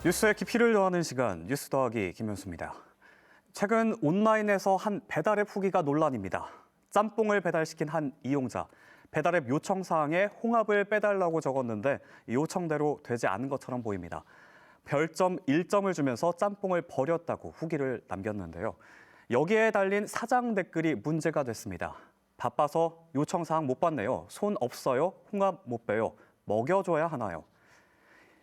뉴스의 깊이를 더하는 시간, 뉴스 더하기 김현수입니다. 최근 온라인에서 한 배달앱 후기가 논란입니다. 짬뽕을 배달시킨 한 이용자, 배달앱 요청 사항에 홍합을 빼달라고 적었는데 요청대로 되지 않은 것처럼 보입니다. 별점 1점을 주면서 짬뽕을 버렸다고 후기를 남겼는데요. 여기에 달린 사장 댓글이 문제가 됐습니다. 바빠서 요청 사항 못 받네요. 손 없어요. 홍합 못 빼요. 먹여줘야 하나요?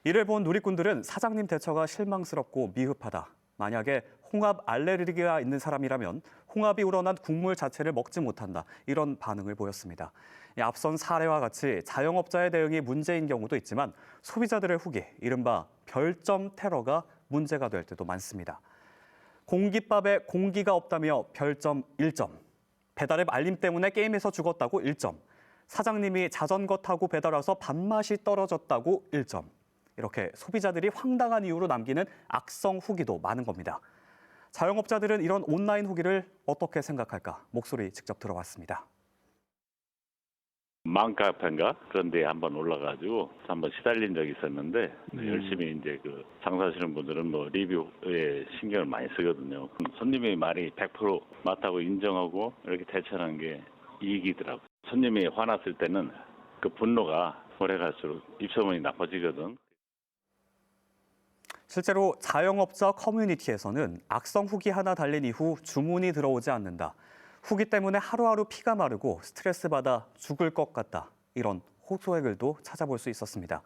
이를 본 누리꾼들은 사장님 대처가 실망스럽고 미흡하다. 만약에 홍합 알레르기가 있는 사람이라면 홍합이 우러난 국물 자체를 먹지 못한다. 이런 반응을 보였습니다. 앞선 사례와 같이 자영업자의 대응이 문제인 경우도 있지만 소비자들의 후기, 이른바 별점 테러가 문제가 될 때도 많습니다. 공깃밥에 공기가 없다며 별점 1점. 배달앱 알림 때문에 게임에서 죽었다고 1점. 사장님이 자전거 타고 배달 와서 밥맛이 떨어졌다고 1점. 이렇게 소비자들이 황당한 이유로 남기는 악성 후기도 많은 겁니다. 자영업자들은 이런 온라인 후기를 어떻게 생각할까? 목소리 직접 들어봤습니다. 맘카페인가 그런 데 한번 올라가지고 한번 시달린 적이 있었는데 열심히 이제 그 장사하시는 분들은 뭐 리뷰에 신경을 많이 쓰거든요. 손님의 말이 100% 맞다고 인정하고 이렇게 대처하는 게 이익이더라고요. 손님이 화났을 때는 그 분노가 오래 갈수록 입소문이 나빠지거든. 실제로 자영업자 커뮤니티에서는 악성 후기 하나 달린 이후 주문이 들어오지 않는다. 후기 때문에 하루하루 피가 마르고 스트레스 받아 죽을 것 같다. 이런 호소의 글도 찾아볼 수 있었습니다.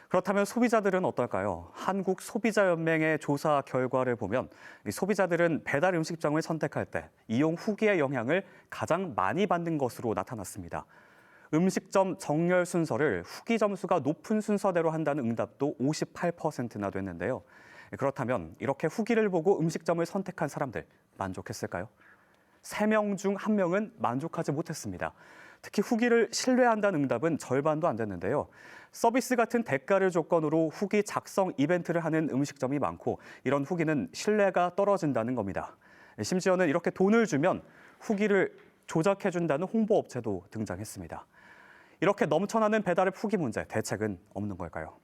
그렇다면 소비자들은 어떨까요? 한국소비자연맹의 조사 결과를 보면 소비자들은 배달 음식점을 선택할 때 이용 후기의 영향을 가장 많이 받는 것으로 나타났습니다. 음식점 정렬 순서를 후기 점수가 높은 순서대로 한다는 응답도 58%나 됐는데요. 그렇다면 이렇게 후기를 보고 음식점을 선택한 사람들 만족했을까요? 3명 중 1명은 만족하지 못했습니다. 특히 후기를 신뢰한다는 응답은 절반도 안 됐는데요. 서비스 같은 대가를 조건으로 후기 작성 이벤트를 하는 음식점이 많고 이런 후기는 신뢰가 떨어진다는 겁니다. 심지어는 이렇게 돈을 주면 후기를 조작해준다는 홍보업체도 등장했습니다. 이렇게 넘쳐나는 배달앱 후기 문제, 대책은 없는 걸까요?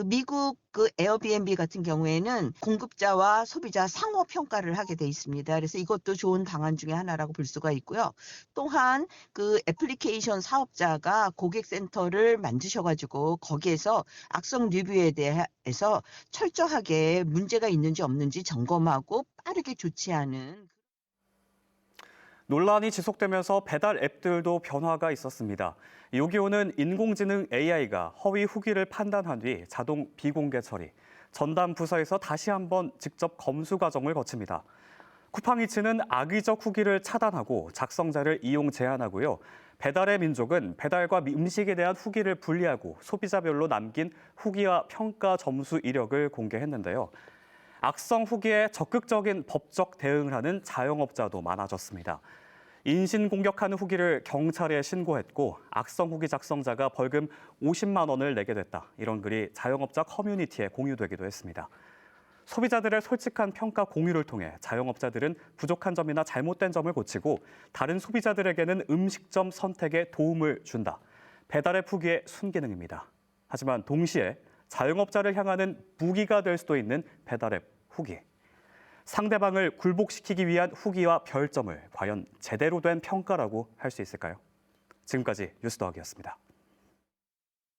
미국 에어비앤비 같은 경우에는 공급자와 소비자 상호 평가를 하게 돼 있습니다. 그래서 이것도 좋은 방안 중에 하나라고 볼 수가 있고요. 또한 애플리케이션 사업자가 고객센터를 만드셔가지고 거기에서 악성 리뷰에 대해서 철저하게 문제가 있는지 없는지 점검하고 빠르게 조치하는. 논란이 지속되면서 배달 앱들도 변화가 있었습니다. 요기요는 인공지능 AI가 허위 후기를 판단한 뒤 자동 비공개 처리, 전담 부서에서 다시 한번 직접 검수 과정을 거칩니다. 쿠팡이츠는 악의적 후기를 차단하고 작성자를 이용 제한하고요. 배달의 민족은 배달과 음식에 대한 후기를 분리하고 소비자별로 남긴 후기와 평가 점수 이력을 공개했는데요. 악성 후기에 적극적인 법적 대응을 하는 자영업자도 많아졌습니다. 인신공격하는 후기를 경찰에 신고했고 악성 후기 작성자가 벌금 50만 원을 내게 됐다. 이런 글이 자영업자 커뮤니티에 공유되기도 했습니다. 소비자들의 솔직한 평가 공유를 통해 자영업자들은 부족한 점이나 잘못된 점을 고치고 다른 소비자들에게는 음식점 선택에 도움을 준다. 배달앱 후기의 순기능입니다. 하지만 동시에 자영업자를 향하는 무기가 될 수도 있는 배달앱 후기. 상대방을 굴복시키기 위한 후기와 별점을 과연 제대로 된 평가라고 할 수 있을까요? 지금까지 뉴스 더하기였습니다.